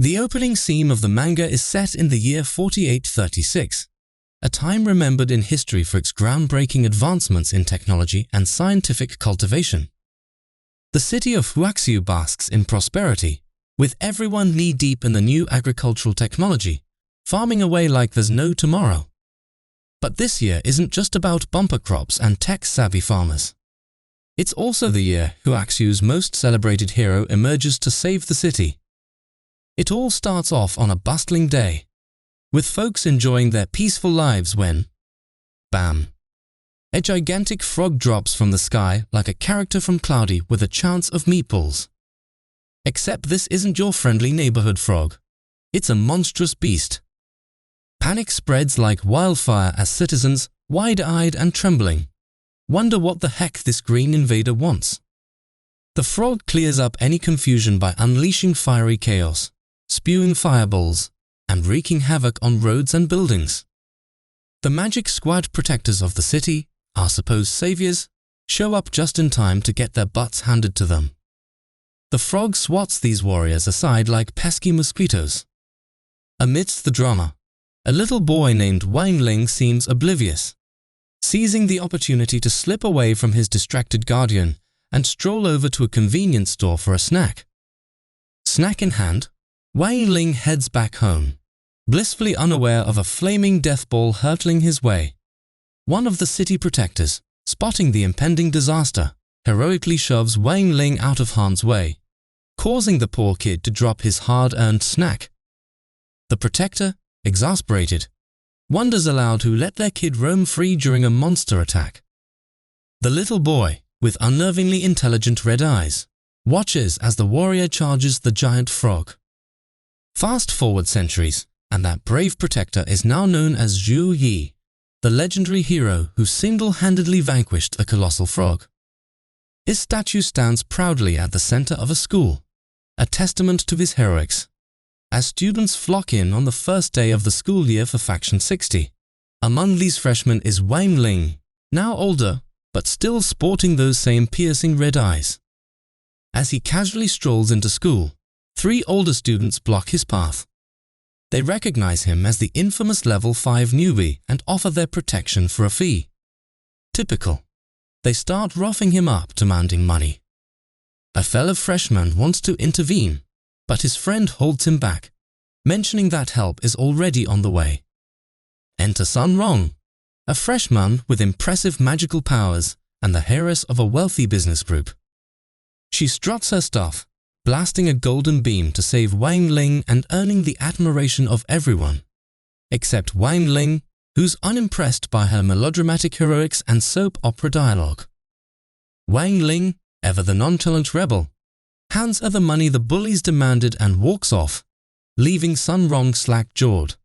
The opening scene of the manga is set in the year 4836, a time remembered in history for its groundbreaking advancements in technology and scientific cultivation. The city of Huaxiu basks in prosperity, with everyone knee-deep in the new agricultural technology, farming away like there's no tomorrow. But this year isn't just about bumper crops and tech-savvy farmers. It's also the year Huaxiu's most celebrated hero emerges to save the city. It all starts off on a bustling day, with folks enjoying their peaceful lives when, bam, a gigantic frog drops from the sky like a character from Cloudy with a chance of meatballs. Except this isn't your friendly neighborhood frog. It's a monstrous beast. Panic spreads like wildfire as citizens, wide-eyed and trembling, wonder what the heck this green invader wants. The frog clears up any confusion by unleashing fiery chaos, spewing fireballs, and wreaking havoc on roads and buildings. The magic squad protectors of the city, our supposed saviors, show up just in time to get their butts handed to them. The frog swats these warriors aside like pesky mosquitoes. Amidst the drama, a little boy named Wang Ling seems oblivious, seizing the opportunity to slip away from his distracted guardian and stroll over to a convenience store for a snack. Snack in hand, Wang Ling heads back home, blissfully unaware of a flaming death ball hurtling his way. One of the city protectors, spotting the impending disaster, heroically shoves Wang Ling out of harm's way, causing the poor kid to drop his hard-earned snack. The protector, exasperated, wonders aloud who let their kid roam free during a monster attack. The little boy, with unnervingly intelligent red eyes, watches as the warrior charges the giant frog. Fast forward centuries, and that brave protector is now known as Zhu Yi, the legendary hero who single-handedly vanquished a colossal frog. His statue stands proudly at the center of a school, a testament to his heroics, as students flock in on the first day of the school year for Faction 60. Among these freshmen is Wang Ling, now older, but still sporting those same piercing red eyes. As he casually strolls into school, 3 older students block his path. They recognize him as the infamous Level 5 newbie and offer their protection for a fee. Typical. They start roughing him up, demanding money. A fellow freshman wants to intervene, but his friend holds him back, mentioning that help is already on the way. Enter Sun Rong, a freshman with impressive magical powers and the heiress of a wealthy business group. She struts her stuff, blasting a golden beam to save Wang Ling and earning the admiration of everyone, except Wang Ling, who's unimpressed by her melodramatic heroics and soap opera dialogue. Wang Ling, ever the nonchalant rebel, hands her the money the bullies demanded and walks off, leaving Sun Rong slack-jawed.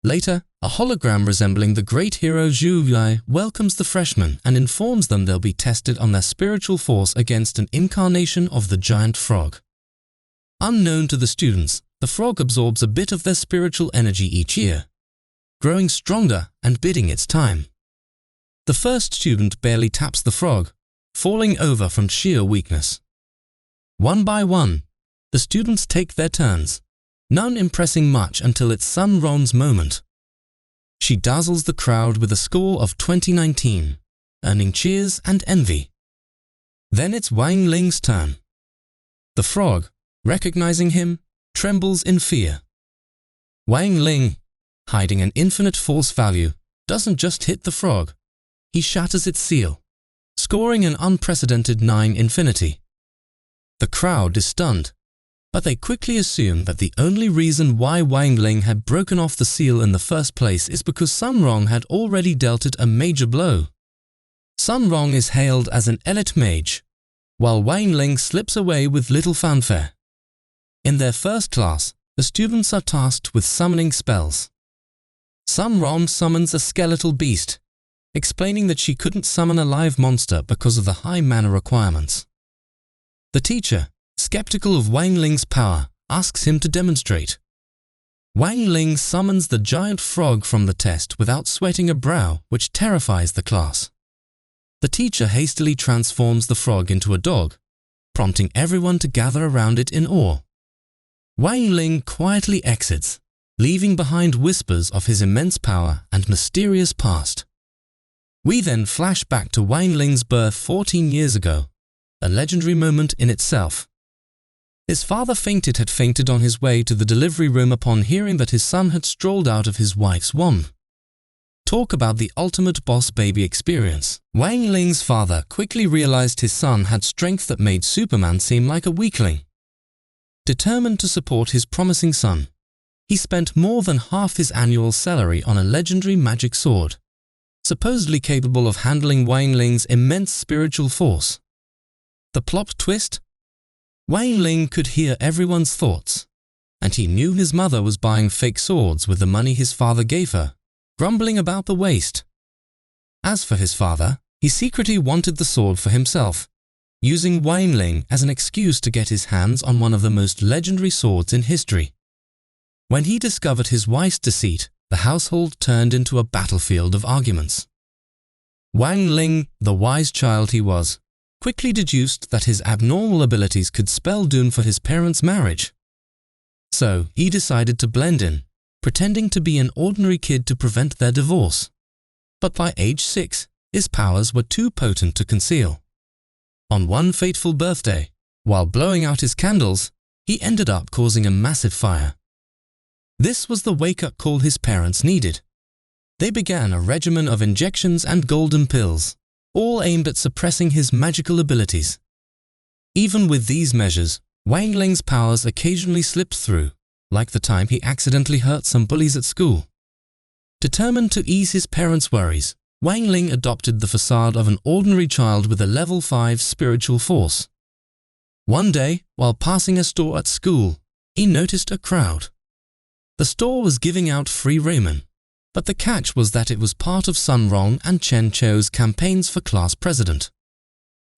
Later, a hologram resembling the great hero Zhu Yi welcomes the freshmen and informs them they'll be tested on their spiritual force against an incarnation of the giant frog. Unknown to the students, the frog absorbs a bit of their spiritual energy each year, growing stronger and biding its time. The first student barely taps the frog, falling over from sheer weakness. One by one, the students take their turns, none impressing much until it's Sun Rong's moment. She dazzles the crowd with a score of 2019, earning cheers and envy. Then it's Wang Ling's turn. The frog, recognizing him, trembles in fear. Wang Ling, hiding an infinite force value, doesn't just hit the frog, he shatters its seal, scoring an unprecedented 9 infinity. The crowd is stunned, but they quickly assume that the only reason why Wang Ling had broken off the seal in the first place is because Sun Rong had already dealt it a major blow. Sun Rong is hailed as an elite mage, while Wang Ling slips away with little fanfare. In their first class, the students are tasked with summoning spells. Sun Rong summons a skeletal beast, explaining that she couldn't summon a live monster because of the high mana requirements. The teacher, skeptical of Wang Ling's power, asks him to demonstrate. Wang Ling summons the giant frog from the test without sweating a brow, which terrifies the class. The teacher hastily transforms the frog into a dog, prompting everyone to gather around it in awe. Wang Ling quietly exits, leaving behind whispers of his immense power and mysterious past. We then flash back to Wang Ling's birth 14 years ago, a legendary moment in itself. His father had fainted on his way to the delivery room upon hearing that his son had strolled out of his wife's womb. Talk about the ultimate boss baby experience. Wang Ling's father quickly realized his son had strength that made Superman seem like a weakling. Determined to support his promising son, he spent more than half his annual salary on a legendary magic sword, supposedly capable of handling Wang Ling's immense spiritual force. The plot twist? Wang Ling could hear everyone's thoughts, and he knew his mother was buying fake swords with the money his father gave her, grumbling about the waste. As for his father, he secretly wanted the sword for himself, using Wang Ling as an excuse to get his hands on one of the most legendary swords in history. When he discovered his wife's deceit, the household turned into a battlefield of arguments. Wang Ling, the wise child he was, quickly deduced that his abnormal abilities could spell doom for his parents' marriage. So he decided to blend in, pretending to be an ordinary kid to prevent their divorce. But by age 6, his powers were too potent to conceal. On one fateful birthday, while blowing out his candles, he ended up causing a massive fire. This was the wake-up call his parents needed. They began a regimen of injections and golden pills, all aimed at suppressing his magical abilities. Even with these measures, Wang Ling's powers occasionally slipped through, like the time he accidentally hurt some bullies at school. Determined to ease his parents' worries, Wang Ling adopted the facade of an ordinary child with a level 5 spiritual force. One day, while passing a store at school, he noticed a crowd. The store was giving out free ramen, but the catch was that it was part of Sun Rong and Chen Chou's campaigns for class president.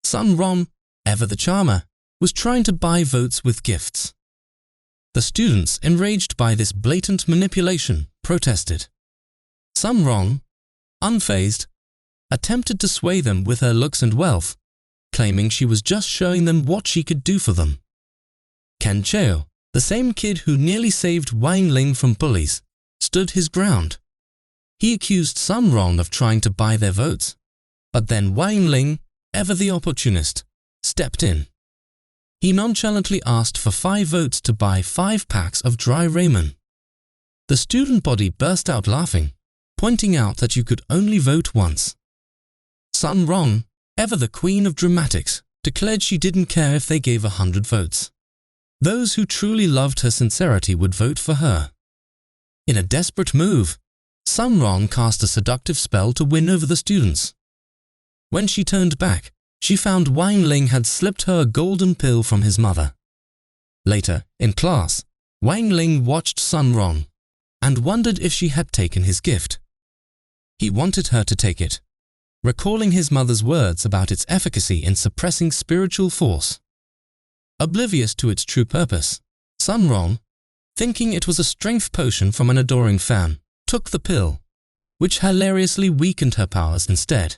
Sun Rong, ever the charmer, was trying to buy votes with gifts. The students, enraged by this blatant manipulation, protested. Sun Rong, unfazed, attempted to sway them with her looks and wealth, claiming she was just showing them what she could do for them. Chen Chou, the same kid who nearly saved Wang Ling from bullies, stood his ground. He accused Sun Rong of trying to buy their votes, but then Wang Ling, ever the opportunist, stepped in. He nonchalantly asked for 5 votes to buy 5 packs of dry ramen. The student body burst out laughing, pointing out that you could only vote once. Sun Rong, ever the queen of dramatics, declared she didn't care if they gave 100 votes. Those who truly loved her sincerity would vote for her. In a desperate move, Sun Rong cast a seductive spell to win over the students. When she turned back, she found Wang Ling had slipped her a golden pill from his mother. Later, in class, Wang Ling watched Sun Rong and wondered if she had taken his gift. He wanted her to take it, recalling his mother's words about its efficacy in suppressing spiritual force. Oblivious to its true purpose, Sun Rong, thinking it was a strength potion from an adoring fan, took the pill, which hilariously weakened her powers instead.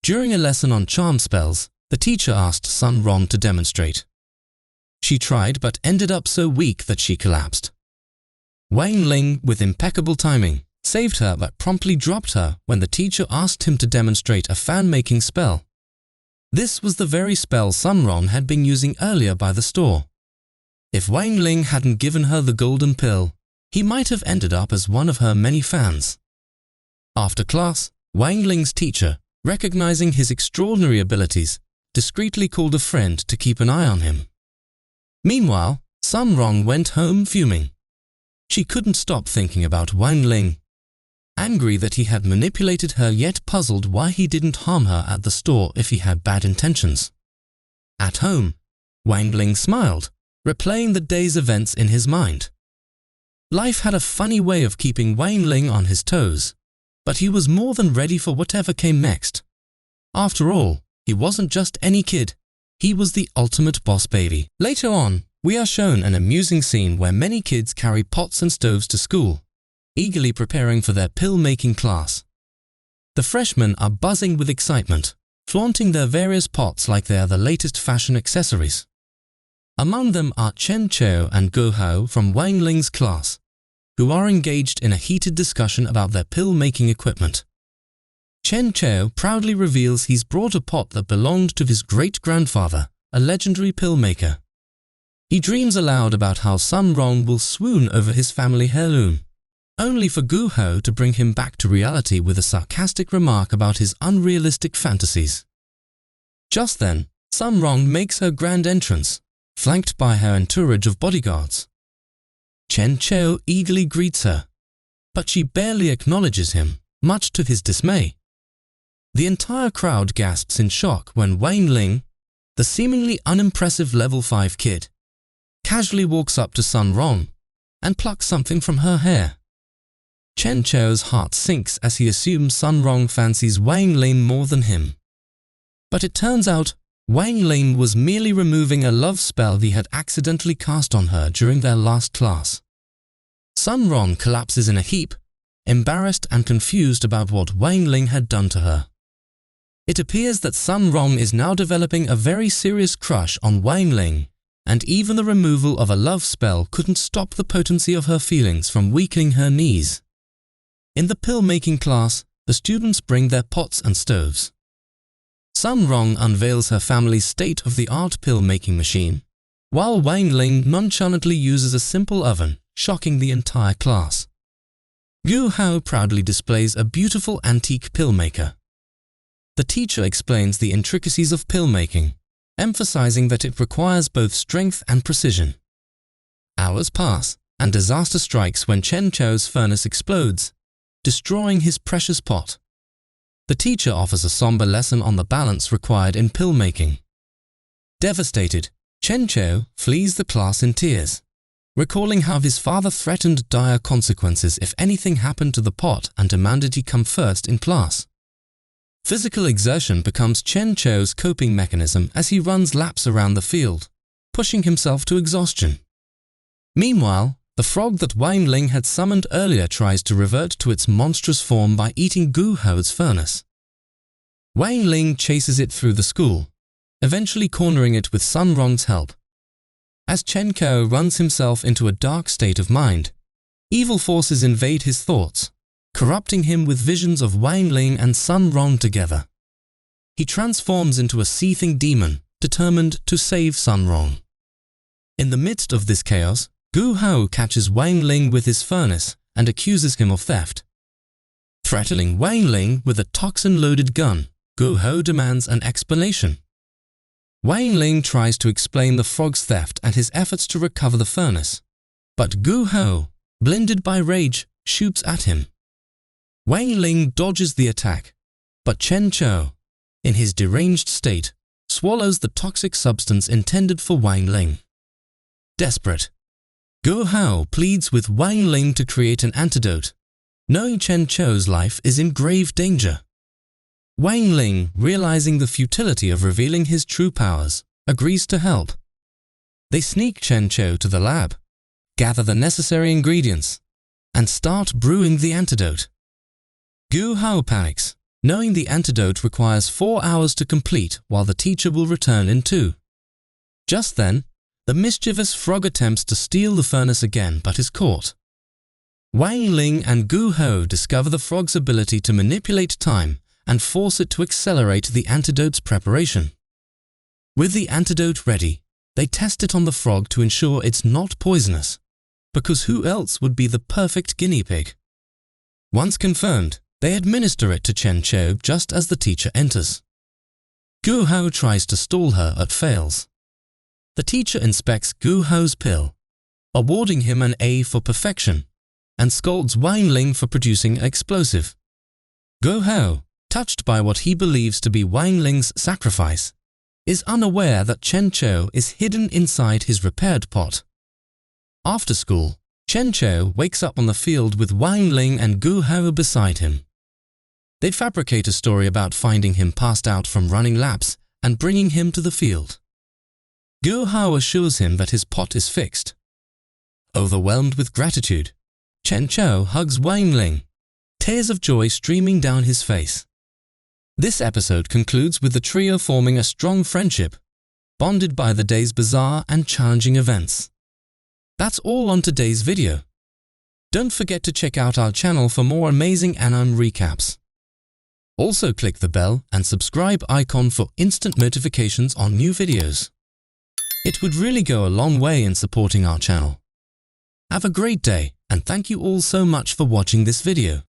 During a lesson on charm spells, the teacher asked Sun Rong to demonstrate. She tried but ended up so weak that she collapsed. Wang Ling, with impeccable timing, saved her but promptly dropped her when the teacher asked him to demonstrate a fan-making spell. This was the very spell Sun Rong had been using earlier by the store. If Wang Ling hadn't given her the golden pill, he might have ended up as one of her many fans. After class, Wang Ling's teacher, recognizing his extraordinary abilities, discreetly called a friend to keep an eye on him. Meanwhile, Sun Rong went home fuming. She couldn't stop thinking about Wang Ling. Angry that he had manipulated her, yet puzzled why he didn't harm her at the store if he had bad intentions. At home, Wang Ling smiled, replaying the day's events in his mind. Life had a funny way of keeping Wang Ling on his toes, but he was more than ready for whatever came next. After all, he wasn't just any kid. He was the ultimate boss baby. Later on, we are shown an amusing scene where many kids carry pots and stoves to school, eagerly preparing for their pill-making class. The freshmen are buzzing with excitement, flaunting their various pots like they are the latest fashion accessories. Among them are Chen Chao and Guo Hao from Wang Ling's class, who are engaged in a heated discussion about their pill-making equipment. Chen Chao proudly reveals he's brought a pot that belonged to his great-grandfather, a legendary pill maker. He dreams aloud about how Sun Rong will swoon over his family heirloom, only for Guo Hao to bring him back to reality with a sarcastic remark about his unrealistic fantasies. Just then, Sun Rong makes her grand entrance, flanked by her entourage of bodyguards. Chen Chao eagerly greets her, but she barely acknowledges him, much to his dismay. The entire crowd gasps in shock when Wang Ling, the seemingly unimpressive level 5 kid, casually walks up to Sun Rong and plucks something from her hair. Chen Chao's heart sinks as he assumes Sun Rong fancies Wang Ling more than him. But it turns out Wang Ling was merely removing a love spell he had accidentally cast on her during their last class. Sun Rong collapses in a heap, embarrassed and confused about what Wang Ling had done to her. It appears that Sun Rong is now developing a very serious crush on Wang Ling, and even the removal of a love spell couldn't stop the potency of her feelings from weakening her knees. In the pill-making class, the students bring their pots and stoves. Sun Rong unveils her family's state-of-the-art pill-making machine, while Wang Ling nonchalantly uses a simple oven, shocking the entire class. Guo Hao proudly displays a beautiful antique pill maker. The teacher explains the intricacies of pill making, emphasizing that it requires both strength and precision. Hours pass, and disaster strikes when Chen Chao's furnace explodes, destroying his precious pot. The teacher offers a somber lesson on the balance required in pill making. Devastated, Chen Chao flees the class in tears, recalling how his father threatened dire consequences if anything happened to the pot and demanded he come first in class. Physical exertion becomes Chen Chao's coping mechanism as he runs laps around the field, pushing himself to exhaustion. Meanwhile, the frog that Wang Ling had summoned earlier tries to revert to its monstrous form by eating Guo Hao's furnace. Wang Ling chases it through the school, eventually cornering it with Sun Rong's help. As Chen Chao runs himself into a dark state of mind, evil forces invade his thoughts, corrupting him with visions of Wang Ling and Sun Rong together. He transforms into a seething demon, determined to save Sun Rong. In the midst of this chaos, Guo Hao catches Wang Ling with his furnace and accuses him of theft. Threatening Wang Ling with a toxin-loaded gun, Guo Hao demands an explanation. Wang Ling tries to explain the frog's theft and his efforts to recover the furnace, but Guo Hao, blinded by rage, shoots at him. Wang Ling dodges the attack, but Chen Chao, in his deranged state, swallows the toxic substance intended for Wang Ling. Desperate, Guo Hao pleads with Wang Ling to create an antidote, knowing Chen Chao's life is in grave danger. Wang Ling, realizing the futility of revealing his true powers, agrees to help. They sneak Chen Chao to the lab, gather the necessary ingredients, and start brewing the antidote. Guo Hao panics, knowing the antidote requires 4 hours to complete while the teacher will return in 2. Just then, the mischievous frog attempts to steal the furnace again but is caught. Wang Ling and Guo Hao discover the frog's ability to manipulate time and force it to accelerate the antidote's preparation. With the antidote ready, they test it on the frog to ensure it's not poisonous, because who else would be the perfect guinea pig? Once confirmed, they administer it to Chen Chao just as the teacher enters. Guo Hao tries to stall her but fails. The teacher inspects Guo Hao's pill, awarding him an A for perfection, and scolds Wang Ling for producing an explosive. Guo Hao, touched by what he believes to be Wang Ling's sacrifice, is unaware that Chen Chao is hidden inside his repaired pot. After school, Chen Chao wakes up on the field with Wang Ling and Guo Hao beside him. They fabricate a story about finding him passed out from running laps and bringing him to the field. Guo Hao assures him that his pot is fixed. Overwhelmed with gratitude, Chen Chao hugs Wang Ling, tears of joy streaming down his face. This episode concludes with the trio forming a strong friendship, bonded by the day's bizarre and challenging events. That's all on today's video. Don't forget to check out our channel for more amazing anime recaps. Also click the bell and subscribe icon for instant notifications on new videos. It would really go a long way in supporting our channel. Have a great day and thank you all so much for watching this video.